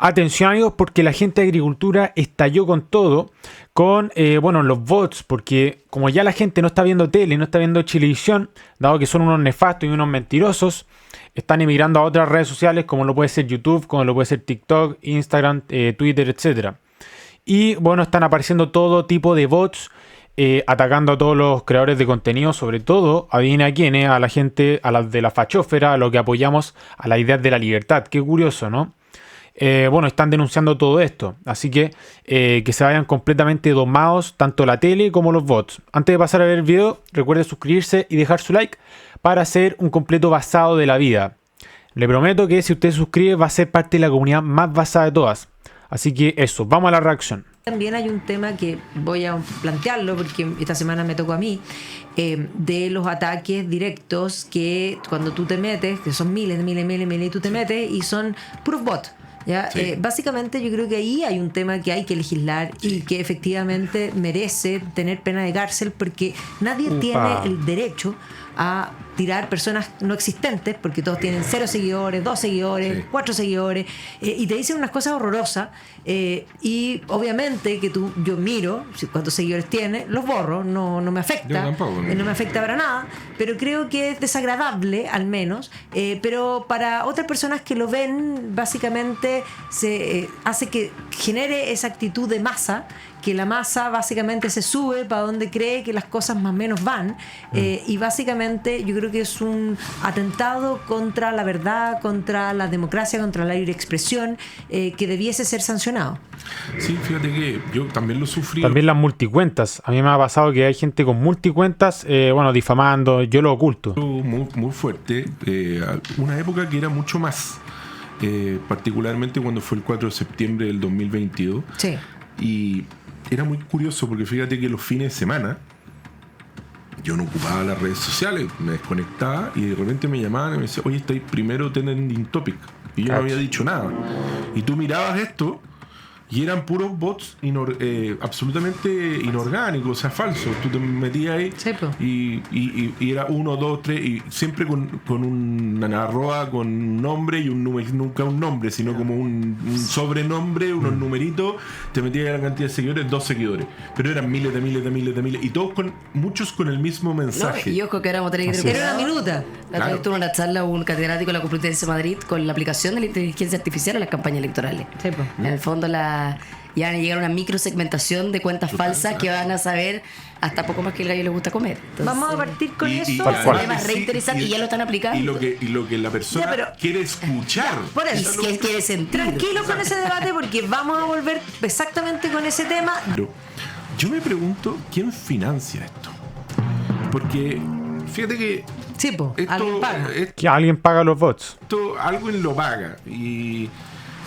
Atención amigos, porque la gente de agricultura estalló con todo, con los bots, porque como ya la gente no está viendo tele, no está viendo televisión, dado que son unos nefastos y unos mentirosos, están emigrando a otras redes sociales como lo puede ser YouTube, como lo puede ser TikTok, Instagram, Twitter, etcétera. Y bueno, están apareciendo todo tipo de bots atacando a todos los creadores de contenido, sobre todo, adivina a quiénes, a la gente, a las de la fachósfera, a lo que apoyamos a la idea de la libertad. Qué curioso, ¿no? Están denunciando todo esto. Así que se vayan completamente domados tanto la tele como los bots. Antes de pasar a ver el video, recuerden suscribirse y dejar su like para ser un completo basado de la vida. Le prometo que si usted se suscribe va a ser parte de la comunidad más basada de todas. Así que eso, vamos a la reacción. También hay un tema que voy a plantearlo porque esta semana me tocó a mí, de los ataques directos que cuando tú te metes, que son miles, y tú te metes y son puros bots. ¿Ya? Sí. Básicamente yo creo que ahí hay un tema que hay que legislar y que efectivamente merece tener pena de cárcel porque nadie tiene el derecho a tirar personas no existentes porque todos tienen 0 seguidores, 2 seguidores, 4 seguidores y te dicen unas cosas horrorosas y obviamente que yo miro cuántos seguidores tiene, los borro, no me afecta, tampoco, no me afecta para nada, pero creo que es desagradable al menos, pero para otras personas que lo ven básicamente se hace que genere esa actitud de masa, que la masa básicamente se sube para donde cree que las cosas más o menos van y básicamente yo creo que es un atentado contra la verdad, contra la democracia, contra la libre expresión que debiese ser sancionado. Sí, fíjate que yo también lo sufrí. También las multicuentas. A mí me ha pasado que hay gente con multicuentas, difamando, yo lo oculto. Muy, muy fuerte. Una época que era mucho más, particularmente cuando fue el 4 de septiembre del 2022. Sí. Y era muy curioso porque fíjate que los fines de semana yo no ocupaba las redes sociales, me desconectaba y de repente me llamaban y me decían, oye, estáis primero trending topic. Y yo no había dicho nada. Y tú mirabas esto y eran puros bots absolutamente inorgánicos, o sea, falsos. Tú te metías ahí y era 1, 2, 3 y siempre con una arroba con un nombre y un número, nunca un nombre, sino como un sobrenombre, unos numeritos. Te metías ahí la cantidad de seguidores, 2 seguidores. Pero eran miles y todos muchos con el mismo mensaje. No, y ojo que éramos era una minuta. La otra vez tuvo una charla un catedrático de la Complutense de Madrid con la aplicación de la inteligencia artificial en las campañas electorales. En el fondo ya van a llegar a una microsegmentación de cuentas falsas que van a saber hasta poco más que el gallo le gusta comer. Entonces, vamos a partir con eso. Es un tema re interesante y ya lo están aplicando. Y lo que la persona quiere escuchar. Por eso. Y que quiere sentir. Tranquilo con ese debate porque vamos a volver exactamente con ese tema. Pero yo me pregunto, ¿quién financia esto? Porque fíjate que alguien paga. Que alguien paga los bots. Alguien lo paga. Y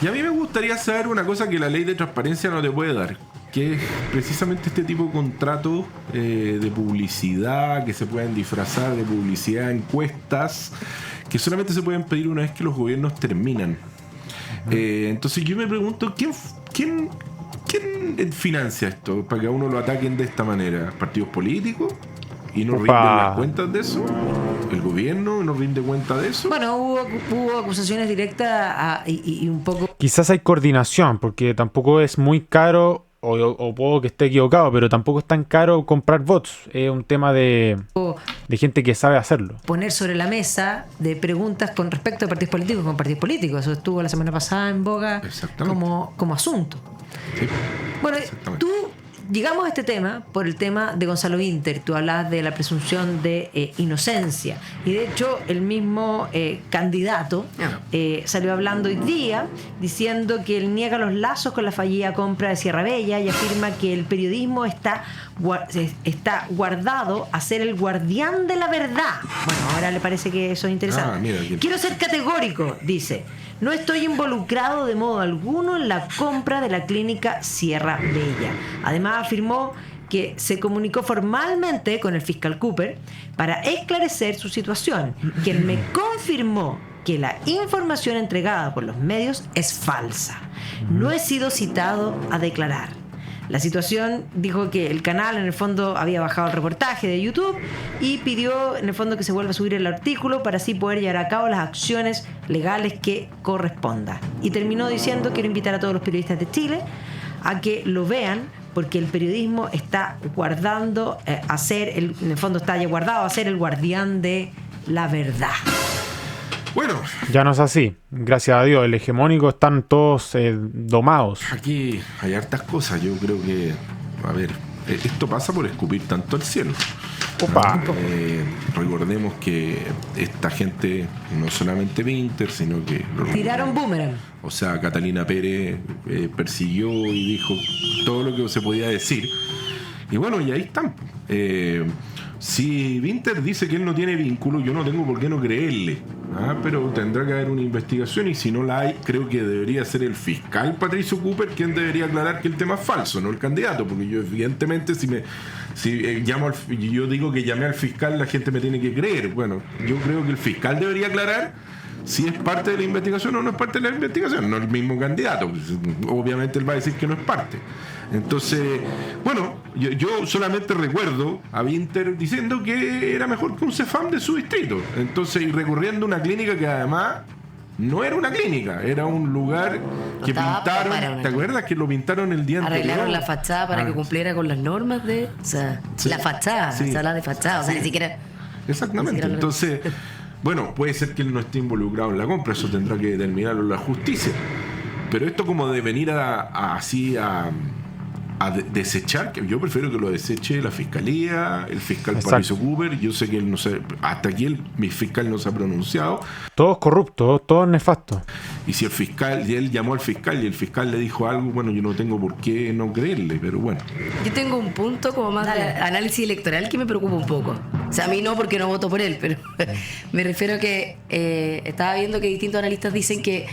a mí me gustaría saber una cosa que la ley de transparencia no te puede dar, que es precisamente este tipo de contratos de publicidad que se pueden disfrazar de publicidad, encuestas, que solamente se pueden pedir una vez que los gobiernos terminan. Entonces yo me pregunto, ¿quién financia esto para que a uno lo ataquen de esta manera? ¿Partidos políticos? ¿Y no rinden las cuentas de eso? ¿El gobierno no rinde cuenta de eso? Bueno, hubo acusaciones directas y un poco... Quizás hay coordinación, porque tampoco es muy caro, o puedo que esté equivocado, pero tampoco es tan caro comprar bots. Es un tema de gente que sabe hacerlo. Poner sobre la mesa de preguntas con respecto a partidos políticos con partidos políticos. Eso estuvo la semana pasada en boga como asunto. Sí. Bueno, tú... Llegamos a este tema por el tema de Gonzalo Vinter. Tú hablabas de la presunción de inocencia. Y de hecho, el mismo candidato salió hablando hoy día diciendo que él niega los lazos con la fallida compra de Sierra Bella y afirma que el periodismo está guardado a ser el guardián de la verdad. Bueno, ahora le parece que eso es interesante. Quiero ser categórico, dice. No estoy involucrado de modo alguno en la compra de la clínica Sierra Bella. Además afirmó que se comunicó formalmente con el fiscal Cooper para esclarecer su situación, quien me confirmó que la información entregada por los medios es falsa. No he sido citado a declarar. la situación, dijo que el canal en el fondo había bajado el reportaje de YouTube y pidió en el fondo que se vuelva a subir el artículo para así poder llevar a cabo las acciones legales que corresponda. Y terminó diciendo: quiero invitar a todos los periodistas de Chile a que lo vean, porque el periodismo está guardando en el fondo está ya guardado a ser el guardián de la verdad. Bueno, Ya no es así. Gracias a Dios, el hegemónico están todos domados. aquí hay hartas cosas. Yo creo que, a ver, esto pasa por escupir tanto al cielo. Opa. Recordemos que esta gente, no solamente Winter, sino que... Tiraron boomerang. O sea, Catalina Pérez persiguió y dijo todo lo que se podía decir. Y bueno, y ahí están. Si Winter dice que él no tiene vínculo, yo no tengo por qué no creerle. Pero tendrá que haber una investigación, y si no la hay, creo que debería ser el fiscal Patricio Cooper quien debería aclarar que el tema es falso, no el candidato, porque yo evidentemente yo digo que llamé al fiscal, la gente me tiene que creer. Bueno, yo creo que el fiscal debería aclarar si es parte de la investigación o no es parte de la investigación, no el mismo candidato. Obviamente él va a decir que no es parte. Entonces, bueno, yo solamente recuerdo a Winter diciendo que era mejor que un Cefam de su distrito. Entonces, y recorriendo una clínica que además no era una clínica, era un lugar que pintaron. ¿Te acuerdas que lo pintaron el día anterior? Arreglaron la fachada para que cumpliera con las normas de... O sea, Sí. la fachada, Sí. se habla de fachada, o sea, Sí. ni siquiera... Exactamente. Ni siquiera lo- Entonces, bueno, puede ser que él no esté involucrado en la compra, eso tendrá que determinarlo la justicia. Pero esto como de venir a desechar, que yo prefiero que lo deseche la fiscalía, el fiscal Exacto. Patricio Cooper. Yo sé que él no se, hasta aquí mi fiscal no se ha pronunciado. Todos corruptos, todos nefastos. Y si él llamó al fiscal y el fiscal le dijo algo, bueno, yo no tengo por qué no creerle, pero bueno. Yo tengo un punto como más de análisis electoral que me preocupa un poco. O sea, a mí no, porque no voto por él, pero me refiero a que estaba viendo que distintos analistas dicen que,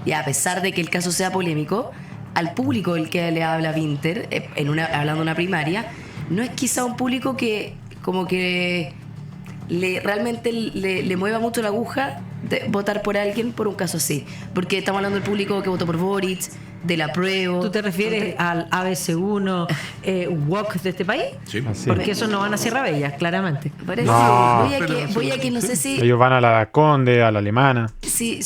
ya, a pesar de que el caso sea polémico, al público del que le habla Winter, hablando de una primaria, no es quizá un público que como que realmente le mueva mucho la aguja de votar por alguien por un caso así. Porque estamos hablando del público que votó por Boric, del apruebo. ¿Tú te refieres al ABC1 walk de este país? Sí. Así. Porque esos no van a Sierra Bella, claramente. Por eso, No. voy a que no sé si Ellos van a la Conde, a la Alemana. si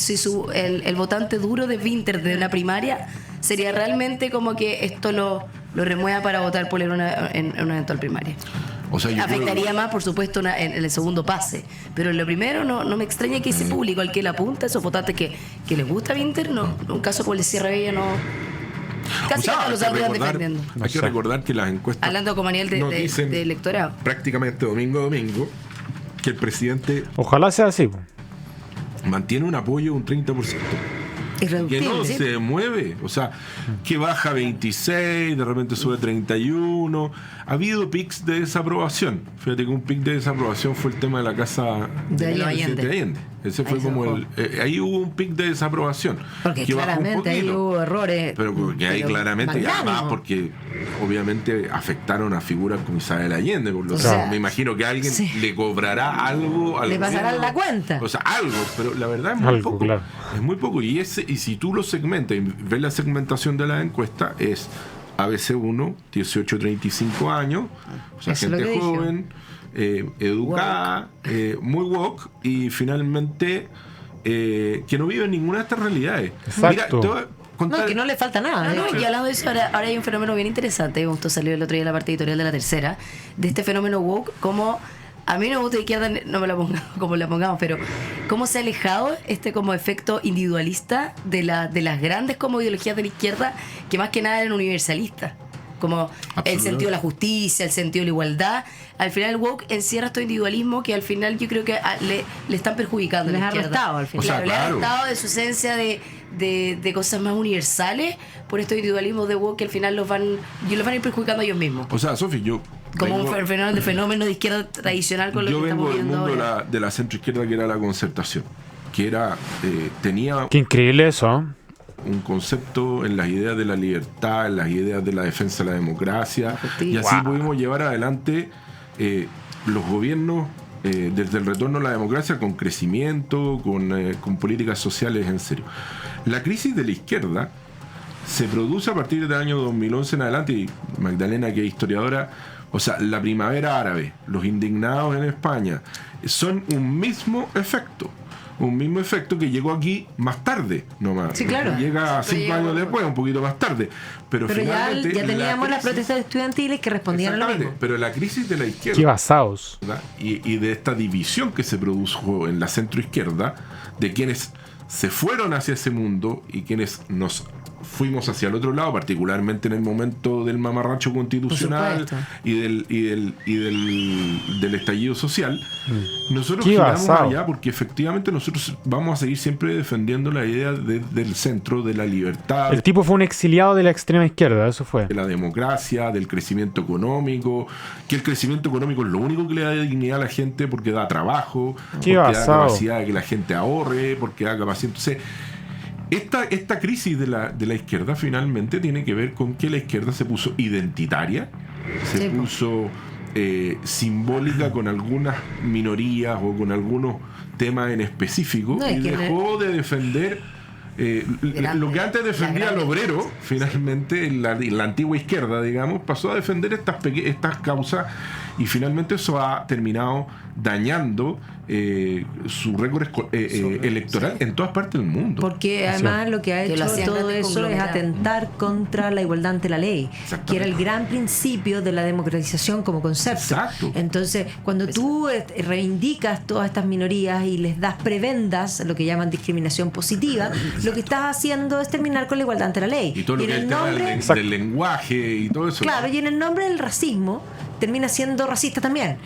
el votante duro de Winter de una primaria sería realmente como que esto lo remueva para votar por él en una eventual primaria. O sea, yo Afectaría creo- más, por supuesto, en el segundo pase. Pero en lo primero no me extraña que ese público al que le apunta, esos votantes que les gusta Winter, no, un caso como el de Sierra Bella no... Casi O sea, que los hay que andan recordar- defendiendo. Hay que recordar que las encuestas Hablando como a nivel nos dicen de electorado. prácticamente domingo a domingo que el presidente Ojalá sea así. Po. mantiene un apoyo de un 30%. Que Irreductible. no se mueve, o sea, que baja 26, de repente sube 31. Ha habido pics de desaprobación. Fíjate que un pic de desaprobación fue el tema de la casa De del Allende. presidente Allende. Ese fue Ahí se como bajó. ahí hubo un pic de desaprobación. Porque que bajó un claramente ahí poquito. hubo errores. Pero porque ahí pero claramente, y además magnánimos. porque obviamente afectaron a figuras como Isabel Allende, por lo O tanto, sea, me imagino que alguien sí. le cobrará algo al Le pasarán gobierno. la cuenta. O sea, algo, pero la verdad es muy Algo, poco. claro. Es muy poco. Y si tú lo segmentas y ves la segmentación de la encuesta, es ABC1, 18-35 años, o sea, Eso es lo gente que dije. joven, educada, muy woke, y finalmente que no vive en ninguna de estas realidades. Exacto. Mira, te voy a contar- No, que no le falta nada. Ah, no, y hablando de eso, ahora hay un fenómeno bien interesante. Justo salió el otro día en la parte editorial de La Tercera, de este fenómeno woke, como a mí no me gusta de izquierda, no me la pongamos como la pongamos, pero cómo se ha alejado este como efecto individualista de las grandes como ideologías de la izquierda, que más que nada eran universalistas. Como el Absolutamente. sentido de la justicia, el sentido de la igualdad. Al final el woke encierra estos individualismo que al final yo creo que le están perjudicando a Les la ha izquierda. restado al final. O sea, Le ha claro. restado de su esencia de cosas más universales por estos individualismos de woke que al final los van a ir perjudicando a ellos mismos. O sea, Sofi, yo Como vengo- un fenómeno de izquierda tradicional con lo yo que vengo estamos del viendo mundo ahora. de la centroizquierda, que era la concertación, que era tenía Qué increíble eso. ¿Eh? un concepto en las ideas de la libertad, en las ideas de la defensa de la democracia, justicia. y así Wow. pudimos llevar adelante los gobiernos desde el retorno a la democracia con crecimiento, con políticas sociales en serio. La crisis de la izquierda se produce a partir del año 2011 en adelante, y Magdalena, que es historiadora, o sea, la primavera árabe, los indignados en España, son un mismo efecto. Un mismo efecto que llegó aquí más tarde nomás. Sí, claro. Llega 5 años después, un poquito más tarde. Pero finalmente, ya teníamos las protestas estudiantiles que respondían a lo mismo. Pero la crisis de la izquierda, Qué basados. y de esta división que se produjo en la centroizquierda, de quienes se fueron hacia ese mundo y quienes nos fuimos hacia el otro lado, particularmente en el momento del mamarracho constitucional y del estallido social. Nosotros giramos allá porque efectivamente nosotros vamos a seguir siempre defendiendo la idea del centro, de la libertad. El tipo fue un exiliado de la extrema izquierda, eso fue. De la democracia, del crecimiento económico, que el crecimiento económico es lo único que le da dignidad a la gente porque da trabajo, porque da capacidad de que la gente ahorre, porque da capacidad. Entonces, esta crisis de la izquierda finalmente tiene que ver con que la izquierda se puso identitaria, se puso simbólica con algunas minorías o con algunos temas en específico, y dejó de defender lo que antes defendía al obrero. Finalmente la antigua izquierda, digamos, pasó a defender estas causas, y finalmente eso ha terminado dañando su récord electoral en todas partes del mundo. Porque además lo que ha hecho todo eso es atentar contra la igualdad ante la ley, que era el gran principio de la democratización como concepto. Exacto. Entonces, cuando tú reivindicas todas estas minorías y les das prebendas, lo que llaman discriminación positiva, lo que estás haciendo es terminar con la igualdad ante la ley. Y todo lo que es el tema del lenguaje y todo eso. Claro, y en el nombre del racismo termina siendo racista también,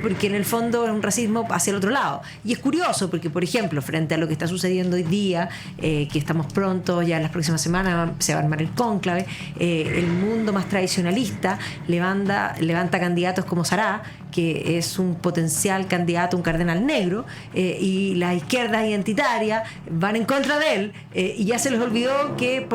porque en el fondo es un racismo hacia el otro lado. Y es curioso porque, por ejemplo, frente a lo que está sucediendo hoy día, que estamos pronto, ya en las próximas semanas se va a armar el cónclave, el mundo más tradicionalista levanta candidatos como Sará, que es un potencial candidato, un cardenal negro, y las izquierdas identitarias van en contra de él, y ya se les olvidó que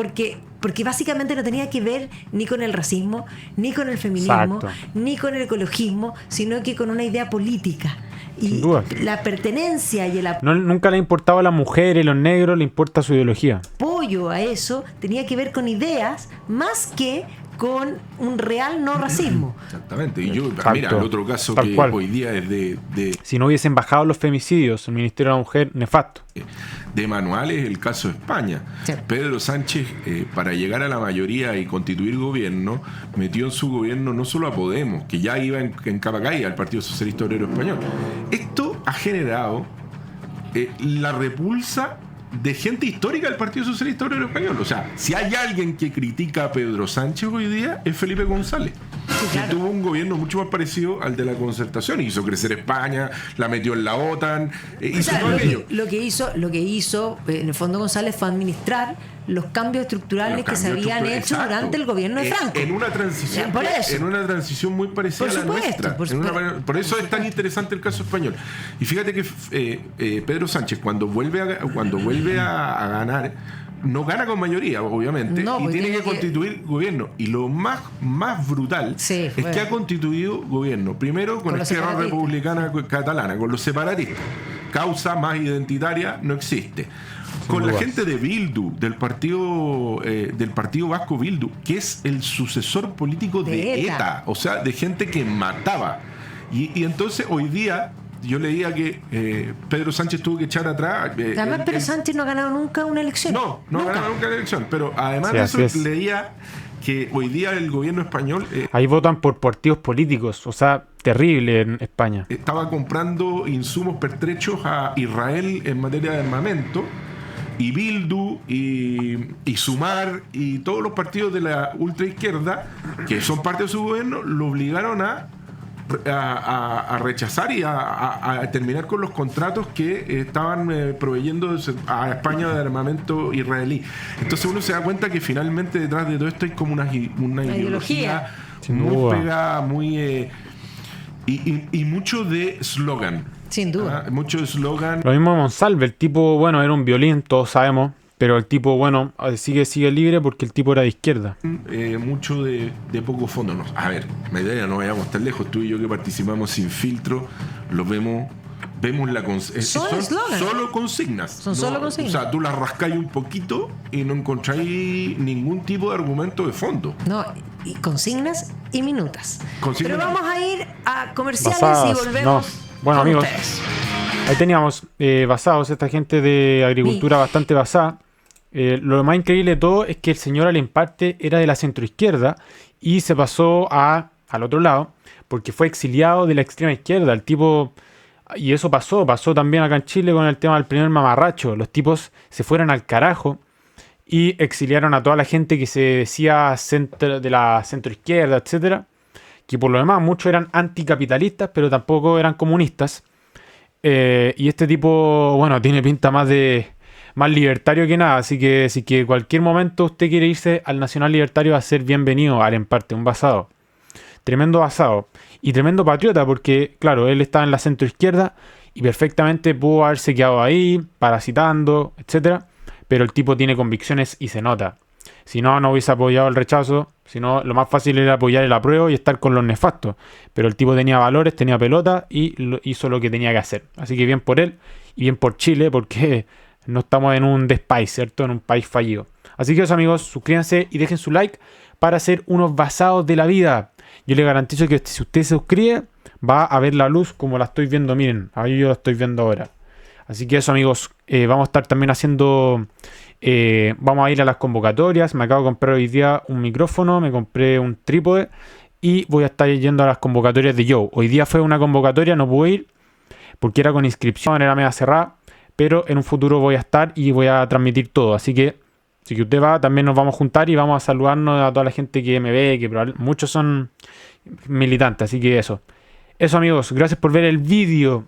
porque básicamente no tenía que ver ni con el racismo, ni con el feminismo, ni con el ecologismo, sino que con una idea política. Y la pertenencia y el nunca le importaba a las mujeres, los negros, le importa su ideología. Apoyo a eso tenía que ver con ideas más que con un real no racismo. Exactamente. Y mira, el otro caso que hoy día es de... Si no hubiesen bajado los femicidios, el Ministerio de la Mujer, nefasto. De manual es el caso de España. Sí. Pedro Sánchez, para llegar a la mayoría y constituir gobierno, metió en su gobierno no solo a Podemos, que ya iba en capa caída, al Partido Socialista Obrero Español. Esto ha generado la repulsa de gente histórica del Partido Socialista Obrero Español. O sea, si hay alguien que critica a Pedro Sánchez hoy día, es Felipe González. Sí, claro. Que tuvo un gobierno mucho más parecido al de la Concertación. Hizo crecer España, la metió en la OTAN, hizo todo aquello. Lo que hizo, en el fondo, González, fue administrar los cambios estructurales que se habían hecho durante el gobierno de Franco. En una transición muy parecida a la nuestra. Por eso es tan interesante el caso español. Y fíjate que Pedro Sánchez, cuando vuelve a ganar, no gana con mayoría, obviamente, y tiene que constituir gobierno. Y lo más brutal es que ha constituido gobierno, primero con Esquerra Republicana Catalana, con los separatistas. Causa más identitaria no existe. Con la gente de Bildu, del partido vasco Bildu, que es el sucesor político de ETA, o sea, de gente que mataba. Y entonces hoy día yo leía que Pedro Sánchez tuvo que echar atrás. Además, Pedro Sánchez no ha ganado nunca una elección. No ha ganado nunca una elección. Pero además de eso, leía que hoy día el gobierno español... ahí votan por partidos políticos, o sea, terrible en España. Estaba comprando insumos pertrechos a Israel en materia de armamento. Y Bildu y Sumar y todos los partidos de la ultraizquierda, que son parte de su gobierno, lo obligaron a rechazar y a terminar con los contratos que estaban proveyendo a España de armamento israelí. Entonces uno se da cuenta que finalmente detrás de todo esto hay como una ideología muy pegada, y mucho de eslogan. Sin duda. Mucho eslogan. Lo mismo Monsalve, el tipo, bueno, era un violín, todos sabemos, pero el tipo, bueno, sigue libre porque el tipo era de izquierda. Mucho de poco fondo. No, a ver, Medellín, no vayamos tan lejos. Tú y yo que participamos sin filtro, los vemos vemos Son eslóganes. solo consignas. Son solo consignas. O sea, tú las rascáis un poquito y no encontráis ningún tipo de argumento de fondo. No, y consignas y minutas. Consignas. Pero vamos a ir a comerciales Basadas, y volvemos. no. Bueno, con amigos, ustedes. ahí teníamos basados, esta gente de agricultura bastante basada. Lo más increíble de todo es que el señor al emparte era de la centroizquierda y se pasó al otro lado porque fue exiliado de la extrema izquierda. El tipo, y eso pasó también acá en Chile con el tema del primer mamarracho. Los tipos se fueron al carajo y exiliaron a toda la gente que se decía de la centroizquierda, etcétera, que por lo demás muchos eran anticapitalistas, pero tampoco eran comunistas. Y este tipo, bueno, tiene pinta más libertario que nada, así que si que cualquier momento usted quiere irse al Nacional Libertario va a ser bienvenido al emparte, un basado. Tremendo basado. Y tremendo patriota, porque, claro, él estaba en la centroizquierda y perfectamente pudo haberse quedado ahí, parasitando, etcétera. Pero el tipo tiene convicciones y se nota. Si no, no hubiese apoyado el rechazo. Si no, lo más fácil era apoyar el apruebo y estar con los nefastos. Pero el tipo tenía valores, tenía pelota y hizo lo que tenía que hacer. Así que bien por él y bien por Chile, porque no estamos en un despaís, ¿cierto? En un país fallido. Así que eso, amigos, suscríbanse y dejen su like para ser unos basados de la vida. Yo les garantizo que si usted se suscribe, va a ver la luz como la estoy viendo. Miren, ahí yo la estoy viendo ahora. Así que eso, amigos, vamos a estar también haciendo... vamos a ir a las convocatorias. Me acabo de comprar hoy día un micrófono, me compré un trípode y voy a estar yendo a las convocatorias de Joe. Hoy día fue una convocatoria, no pude ir porque era con inscripción, era media cerrada, pero en un futuro voy a estar y voy a transmitir todo. Así que si usted va, también nos vamos a juntar y vamos a saludarnos a toda la gente que me ve, que muchos son militantes, así que eso. Eso, amigos, gracias por ver el vídeo.